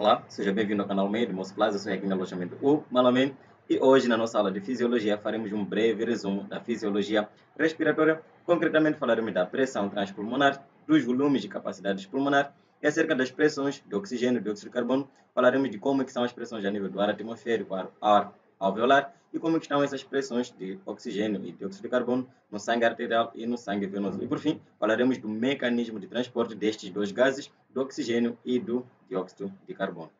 Olá, seja bem-vindo ao canal Médio Moço Plaza, eu sou aqui no alojamento U Malamen e hoje na nossa aula de Fisiologia faremos um breve resumo da Fisiologia Respiratória. Concretamente falaremos da pressão transpulmonar, dos volumes de capacidades pulmonar e acerca das pressões de oxigênio e dióxido de carbono. Falaremos de como são as pressões a nível do ar atmosférico, ar alveolar e como estão essas pressões de oxigênio e dióxido de carbono no sangue arterial e no sangue venoso. E por fim, falaremos do mecanismo de transporte destes dois gases, do oxigênio e do dióxido de carbono.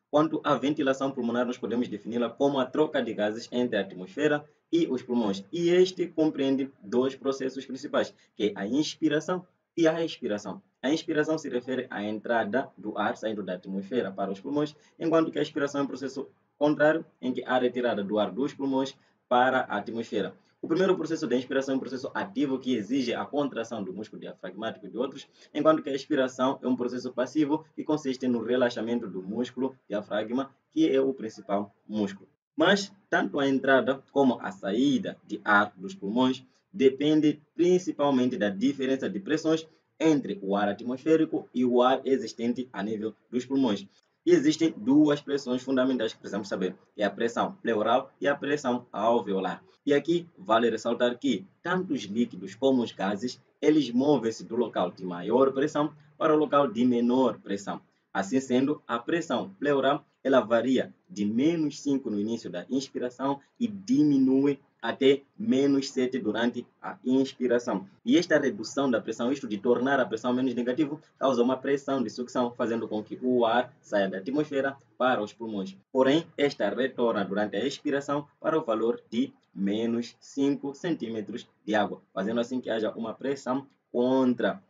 Quanto à ventilação pulmonar, nós podemos defini-la como a troca de gases entre a atmosfera e os pulmões. E este compreende dois processos principais, que é a inspiração e a expiração. A inspiração se refere à entrada do ar saindo da atmosfera para os pulmões, enquanto que a expiração é um processo contrário, em que a retirada do ar dos pulmões para a atmosfera. O primeiro processo de inspiração é um processo ativo que exige a contração do músculo diafragmático e de outros, enquanto que a expiração é um processo passivo que consiste no relaxamento do músculo diafragma, que é o principal músculo. Mas tanto a entrada como a saída de ar dos pulmões depende principalmente da diferença de pressões entre o ar atmosférico e o ar existente a nível dos pulmões. E existem duas pressões fundamentais que precisamos saber, que é a pressão pleural e a pressão alveolar. E aqui vale ressaltar que tanto os líquidos como os gases, eles movem-se do local de maior pressão para o local de menor pressão. Assim sendo, a pressão pleural ela varia de -5 no início da inspiração e diminui até -7 durante a inspiração. E esta redução da pressão, isto de tornar a pressão menos negativa, causa uma pressão de sucção, fazendo com que o ar saia da atmosfera para os pulmões. Porém, esta retorna durante a expiração para o valor de -5 centímetros de água, fazendo assim que haja uma pressão contra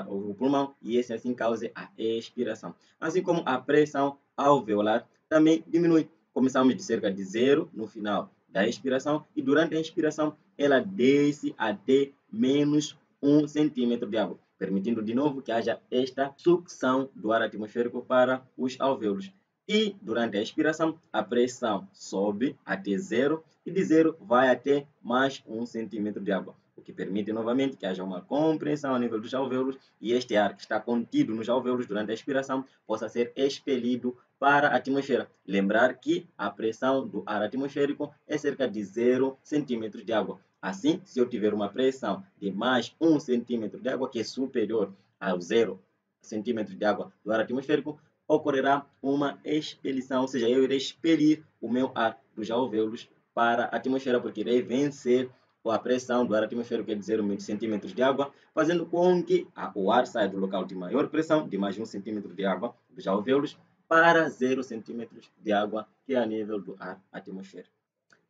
o pulmão e esse assim cause a expiração. Assim como a pressão alveolar também diminui. Começamos de cerca de 0 no final da expiração e durante a inspiração ela desce até -1 centímetro de água, permitindo de novo que haja esta sucção do ar atmosférico para os alvéolos. E durante a expiração a pressão sobe até 0 e de 0 vai até +1 centímetro de água, o que permite novamente que haja uma compressão a nível dos alvéolos e este ar que está contido nos alvéolos durante a expiração possa ser expelido para a atmosfera. Lembrar que a pressão do ar atmosférico é cerca de 0 centímetros de água. Assim, se eu tiver uma pressão de +1 centímetro de água, que é superior ao 0 centímetros de água do ar atmosférico, ocorrerá uma expelição, ou seja, eu irei expelir o meu ar dos alvéolos para a atmosfera, porque irei vencer a pressão do ar atmosférico, que é de 0 centímetros de água, fazendo com que o ar saia do local de maior pressão, de +1 centímetro de água dos alvéolos, para 0 centímetros de água, que é a nível do ar atmosférico.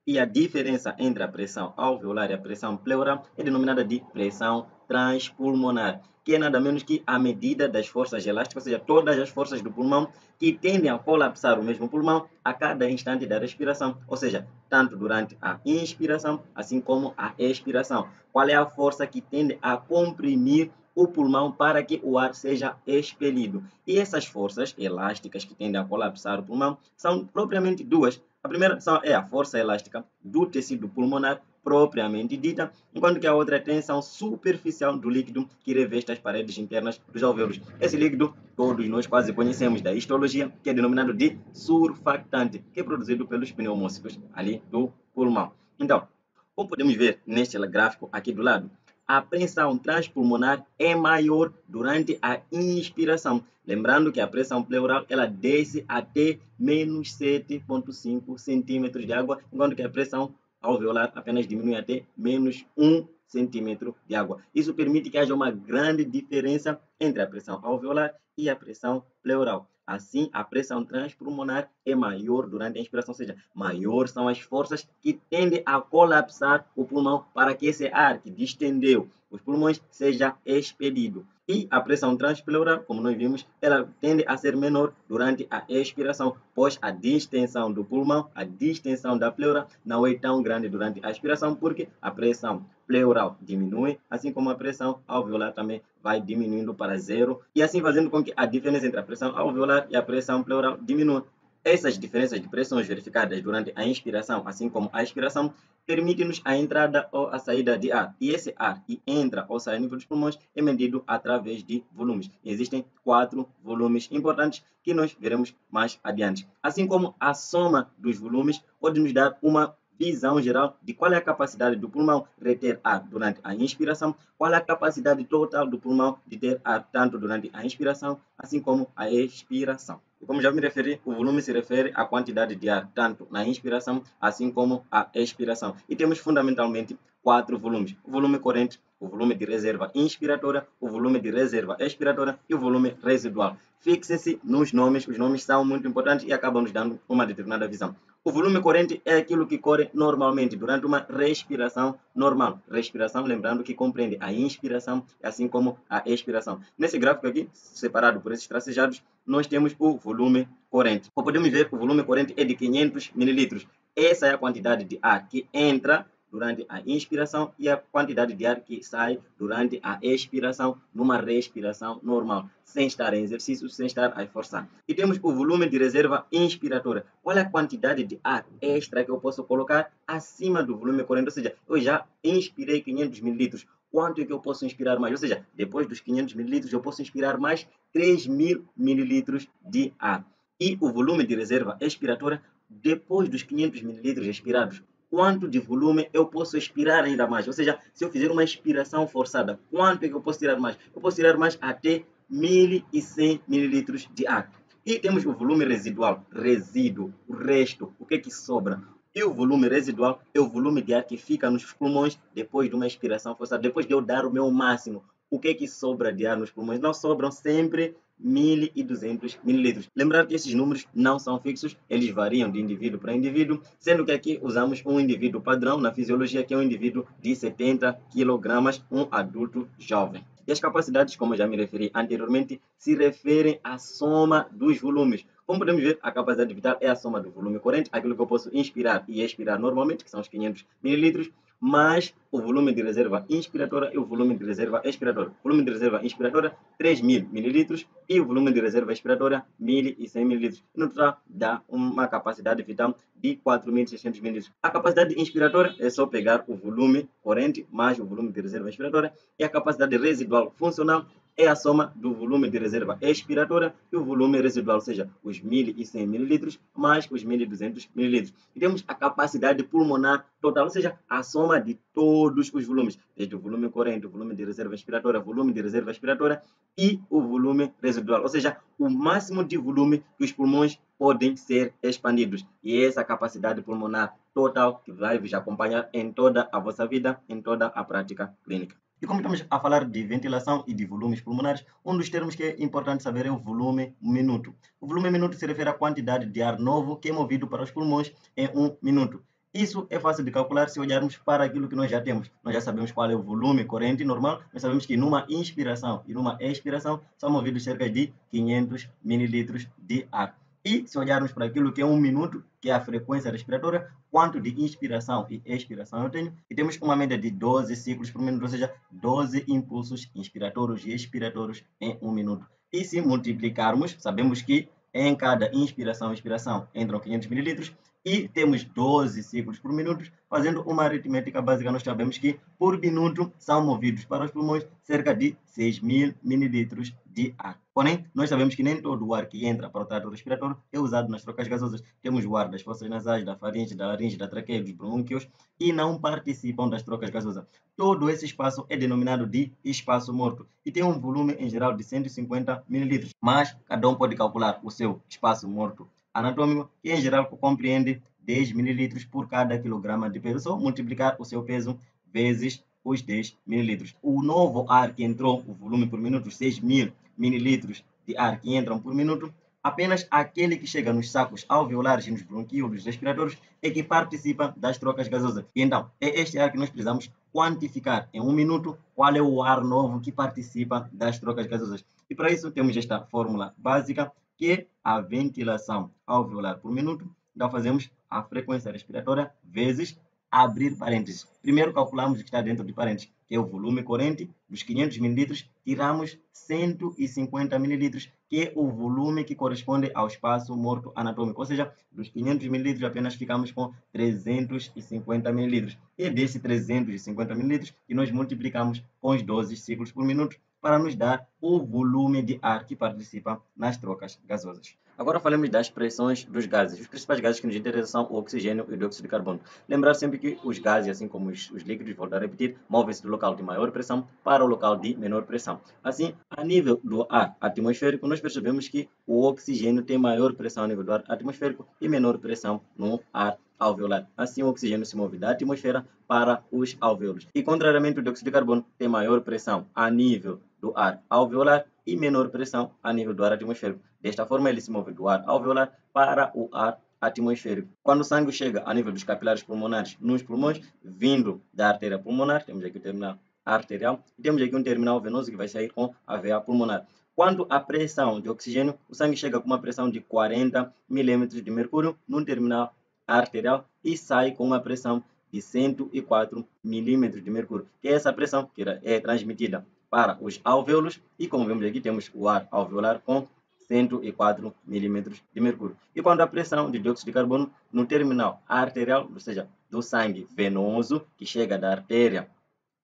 E a diferença entre a pressão alveolar e a pressão pleural é denominada de pressão transpulmonar, que é nada menos que a medida das forças elásticas, ou seja, todas as forças do pulmão que tendem a colapsar o mesmo pulmão a cada instante da respiração, ou seja, tanto durante a inspiração, assim como a expiração. Qual é a força que tende a comprimir o pulmão para que o ar seja expelido? E essas forças elásticas que tendem a colapsar o pulmão são propriamente duas. A primeira é a força elástica do tecido pulmonar propriamente dita, enquanto que a outra é a tensão superficial do líquido que reveste as paredes internas dos alvéolos. Esse líquido todos nós quase conhecemos da histologia, que é denominado de surfactante, que é produzido pelos pneumócitos ali do pulmão. Então, como podemos ver neste gráfico aqui do lado, a pressão transpulmonar é maior durante a inspiração. Lembrando que a pressão pleural ela desce até -7,5 centímetros de água, enquanto que a pressão alveolar apenas diminui até -1 centímetro de água. Isso permite que haja uma grande diferença entre a pressão alveolar e a pressão pleural. Assim, a pressão transpulmonar é maior durante a inspiração, ou seja, maior são as forças que tendem a colapsar o pulmão para que esse ar que distendeu os pulmões seja expelido. E a pressão transpleural, como nós vimos, ela tende a ser menor durante a expiração, pois a distensão do pulmão, a distensão da pleura não é tão grande durante a expiração, porque a pressão pleural diminui, assim como a pressão alveolar também vai diminuindo para 0, e assim fazendo com que a diferença entre a pressão alveolar e a pressão pleural diminua. Essas diferenças de pressões verificadas durante a inspiração, assim como a expiração, permitem-nos a entrada ou a saída de ar. E esse ar que entra ou sai a nível dos pulmões é medido através de volumes. E existem 4 volumes importantes que nós veremos mais adiante. Assim como a soma dos volumes pode nos dar uma visão geral de qual é a capacidade do pulmão reter ar durante a inspiração, qual é a capacidade total do pulmão de ter ar tanto durante a inspiração, assim como a expiração. E como já me referi, o volume se refere à quantidade de ar tanto na inspiração, assim como a expiração. E temos fundamentalmente 4 volumes: o volume corrente, o volume de reserva inspiratória, o volume de reserva expiratória e o volume residual. Fixe-se nos nomes, os nomes são muito importantes e acabam nos dando uma determinada visão. O volume corrente é aquilo que corre normalmente durante uma respiração normal. Respiração, lembrando que compreende a inspiração, assim como a expiração. Nesse gráfico aqui, separado por esses tracejados, nós temos o volume corrente. Como podemos ver, o volume corrente é de 500 ml. Essa é a quantidade de ar que entra durante a inspiração e a quantidade de ar que sai durante a expiração numa respiração normal, sem estar em exercício, sem estar a forçar. E temos o volume de reserva inspiratória. Qual é a quantidade de ar extra que eu posso colocar acima do volume corrente? Ou seja, eu já inspirei 500 ml. Quanto é que eu posso inspirar mais? Ou seja, depois dos 500 ml, eu posso inspirar mais 3.000 ml de ar. E o volume de reserva expiratória, depois dos 500 ml expirados, quanto de volume eu posso expirar ainda mais? Ou seja, se eu fizer uma expiração forçada, quanto é que eu posso tirar mais? Eu posso tirar mais até 1.100 ml de ar. E temos o volume residual, resíduo, o resto, o que sobra. E o volume residual é o volume de ar que fica nos pulmões depois de uma expiração forçada, depois de eu dar o meu máximo. O que sobra de ar nos pulmões? Não sobram sempre 1.200 ml. Lembrar que esses números não são fixos, eles variam de indivíduo para indivíduo, sendo que aqui usamos um indivíduo padrão na fisiologia, que é um indivíduo de 70 kg, um adulto jovem. E as capacidades, como já me referi anteriormente, se referem à soma dos volumes. Como podemos ver, a capacidade vital é a soma do volume corrente, aquilo que eu posso inspirar e expirar normalmente, que são os 500 ml, mais o volume de reserva inspiratória e o volume de reserva expiratória. O volume de reserva inspiratória, 3.000 ml, e o volume de reserva expiratória, 1.100 ml. No total, dá uma capacidade vital de 4.600 ml. A capacidade inspiratória é só pegar o volume corrente mais o volume de reserva expiratória, e a capacidade residual funcional é a soma do volume de reserva expiratória e o volume residual, ou seja, os 1.100 ml mais os 1.200 ml. E temos a capacidade pulmonar total, ou seja, a soma de todos os volumes, desde o volume corrente, o volume de reserva expiratória, o volume de reserva expiratória e o volume residual, ou seja, o máximo de volume que os pulmões podem ser expandidos. E essa capacidade pulmonar total que vai vos acompanhar em toda a vossa vida, em toda a prática clínica. E como estamos a falar de ventilação e de volumes pulmonares, um dos termos que é importante saber é o volume minuto. O volume minuto se refere à quantidade de ar novo que é movido para os pulmões em 1 minuto. Isso é fácil de calcular se olharmos para aquilo que nós já temos. Nós já sabemos qual é o volume corrente normal, nós sabemos que numa inspiração e numa expiração são movidos cerca de 500 ml de ar. E se olharmos para aquilo que é 1 minuto, que é a frequência respiratória, quanto de inspiração e expiração eu tenho, e temos uma média de 12 ciclos por minuto, ou seja, 12 impulsos inspiratórios e expiratórios em 1 minuto. E se multiplicarmos, sabemos que em cada inspiração e expiração entram 500 ml, e temos 12 ciclos por minuto, fazendo uma aritmética básica, nós sabemos que por minuto são movidos para os pulmões cerca de 6.000 ml de ar. Porém, nós sabemos que nem todo o ar que entra para o trato respiratório é usado nas trocas gasosas. Temos o ar das fossas nasais, da faringe, da laringe, da traqueia, dos brônquios, e não participam das trocas gasosas. Todo esse espaço é denominado de espaço morto e tem um volume em geral de 150 ml. Mas cada um pode calcular o seu espaço morto anatômico, que em geral compreende 10 ml por cada quilograma de peso. Só multiplicar o seu peso vezes os 10 ml. O novo ar que entrou, o volume por minuto, 6.000 ml de ar que entram por minuto, apenas aquele que chega nos sacos alveolares e nos bronquíolos respiratórios é que participa das trocas gasosas. E então, é este ar que nós precisamos quantificar em 1 minuto qual é o ar novo que participa das trocas gasosas. E para isso temos esta fórmula básica, que é a ventilação alveolar por minuto. Então fazemos a frequência respiratória vezes abrir parênteses. Primeiro calculamos o que está dentro de parênteses. que é o volume corrente, dos 500 ml, tiramos 150 ml, que é o volume que corresponde ao espaço morto anatômico. Ou seja, dos 500 ml apenas ficamos com 350 ml. E é desse 350 ml que nós multiplicamos com os 12 ciclos por minuto para nos dar o volume de ar que participa nas trocas gasosas. Agora falemos das pressões dos gases. Os principais gases que nos interessam são o oxigênio e o dióxido de carbono. Lembrar sempre que os gases, assim como os líquidos, volto a repetir, movem-se do local de maior pressão para o local de menor pressão. Assim, a nível do ar atmosférico, nós percebemos que o oxigênio tem maior pressão a nível do ar atmosférico e menor pressão no ar alveolar. Assim, o oxigênio se move da atmosfera para os alvéolos. E, contrariamente, o dióxido de carbono tem maior pressão a nível do ar alveolar e menor pressão a nível do ar atmosférico. Desta forma, ele se move do ar alveolar para o ar atmosférico. Quando o sangue chega a nível dos capilares pulmonares nos pulmões, vindo da artéria pulmonar, temos aqui o terminal arterial, e temos aqui um terminal venoso que vai sair com a veia pulmonar. Quando a pressão de oxigênio, o sangue chega com uma pressão de 40 milímetros de mercúrio no terminal arterial e sai com uma pressão de 104 milímetros de mercúrio, que é essa pressão que é transmitida para os alvéolos, e como vemos aqui, temos o ar alveolar com 104 milímetros de mercúrio. E quando a pressão de dióxido de carbono no terminal arterial, ou seja, do sangue venoso, que chega da artéria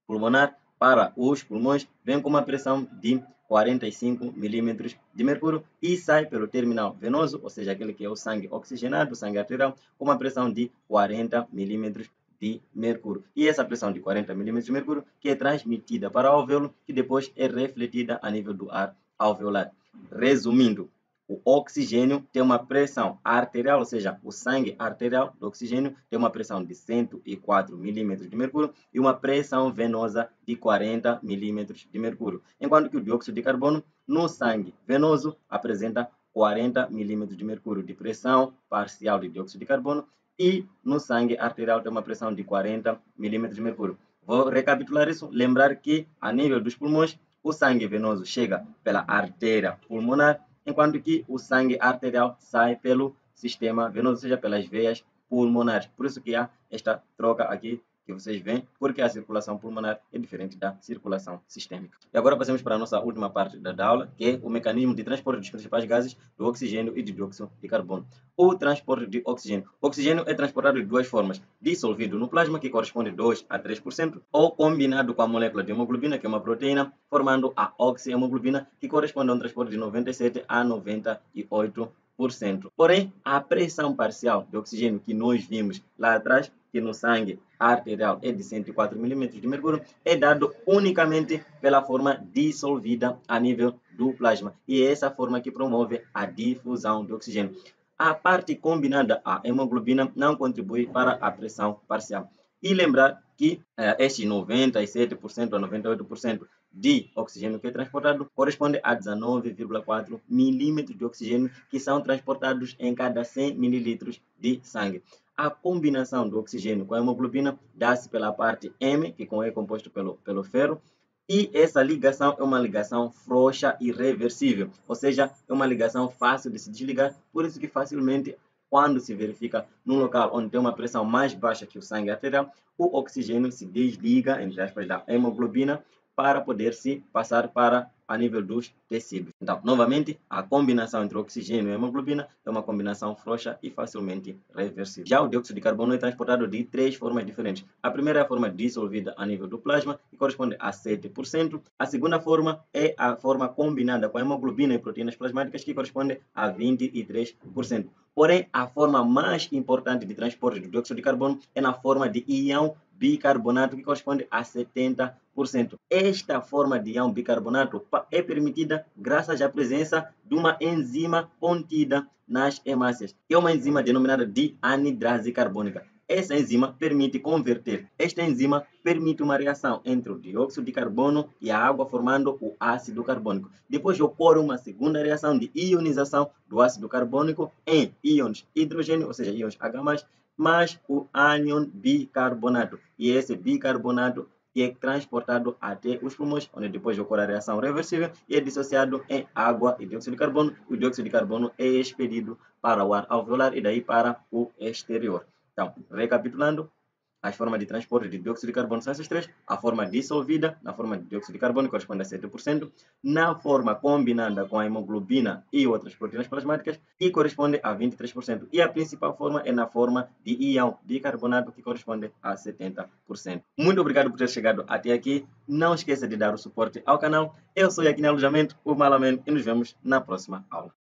pulmonar para os pulmões, vem com uma pressão de 45 milímetros de mercúrio e sai pelo terminal venoso, ou seja, aquele que é o sangue oxigenado, o sangue arterial, com uma pressão de 40 milímetros de mercúrio. E essa pressão de 40 milímetros de mercúrio que é transmitida para o alvéolo, que depois é refletida a nível do ar alveolar. Resumindo, o oxigênio tem uma pressão arterial, ou seja, o sangue arterial do oxigênio tem uma pressão de 104 milímetros de mercúrio e uma pressão venosa de 40 milímetros de mercúrio. Enquanto que o dióxido de carbono no sangue venoso apresenta 40 milímetros de mercúrio de pressão parcial de dióxido de carbono e no sangue arterial tem uma pressão de 40 milímetros de mercúrio. Vou recapitular isso, lembrar que a nível dos pulmões, o sangue venoso chega pela artéria pulmonar, enquanto que o sangue arterial sai pelo sistema venoso, ou seja, pelas veias pulmonares. Por isso que há esta troca aqui que vocês veem, porque a circulação pulmonar é diferente da circulação sistêmica. E agora passemos para a nossa última parte da aula, que é o mecanismo de transporte dos principais gases do oxigênio e de dióxido de carbono. O transporte de oxigênio. O oxigênio é transportado de duas formas: dissolvido no plasma, que corresponde a 2 a 3%, ou combinado com a molécula de hemoglobina, que é uma proteína, formando a oxihemoglobina, que corresponde a um transporte de 97 a 98%. Porém, a pressão parcial de oxigênio que nós vimos lá atrás, que no sangue arterial é de 104 milímetros de mercúrio, é dado unicamente pela forma dissolvida a nível do plasma. E é essa forma que promove a difusão de oxigênio. A parte combinada, a hemoglobina, não contribui para a pressão parcial. E lembrar que este 97% a 98% de oxigênio que é transportado corresponde a 19,4 milímetros de oxigênio que são transportados em cada 100 mililitros de sangue. A combinação do oxigênio com a hemoglobina dá-se pela parte M, que é composto pelo ferro, e essa ligação é uma ligação frouxa e reversível, ou seja, é uma ligação fácil de se desligar, por isso que facilmente, quando se verifica num local onde tem uma pressão mais baixa que o sangue arterial, o oxigênio se desliga, entre aspas, da hemoglobina para poder se passar para a nível dos tecidos. Então, novamente, a combinação entre oxigênio e hemoglobina é uma combinação frouxa e facilmente reversível. Já o dióxido de carbono é transportado de três formas diferentes. A primeira é a forma dissolvida a nível do plasma, que corresponde a 7%. A segunda forma é a forma combinada com a hemoglobina e proteínas plasmáticas, que corresponde a 23%. Porém, a forma mais importante de transporte do dióxido de carbono é na forma de íon bicarbonato, que corresponde a 70%. Esta forma de íon bicarbonato é permitida graças à presença de uma enzima contida nas hemácias, que é uma enzima denominada de anidrase carbônica. Essa enzima permite converter. Esta enzima permite uma reação entre o dióxido de carbono e a água, formando o ácido carbônico. Depois ocorre uma segunda reação de ionização do ácido carbônico em íons hidrogênio, ou seja, íons H+, mais o ânion bicarbonato. E esse bicarbonato é transportado até os pulmões, onde depois ocorre a reação reversível e é dissociado em água e dióxido de carbono. O dióxido de carbono é expelido para o ar alveolar e daí para o exterior. Então, recapitulando, As formas de transporte de dióxido de carbono são essas três. A forma dissolvida, na forma de dióxido de carbono, corresponde a 7%. Na forma combinada com a hemoglobina e outras proteínas plasmáticas, que corresponde a 23%. E a principal forma é na forma de íon bicarbonato, que corresponde a 70%. Muito obrigado por ter chegado até aqui. Não esqueça de dar o suporte ao canal. Eu sou aqui no Alojamento, o Malaman, e nos vemos na próxima aula.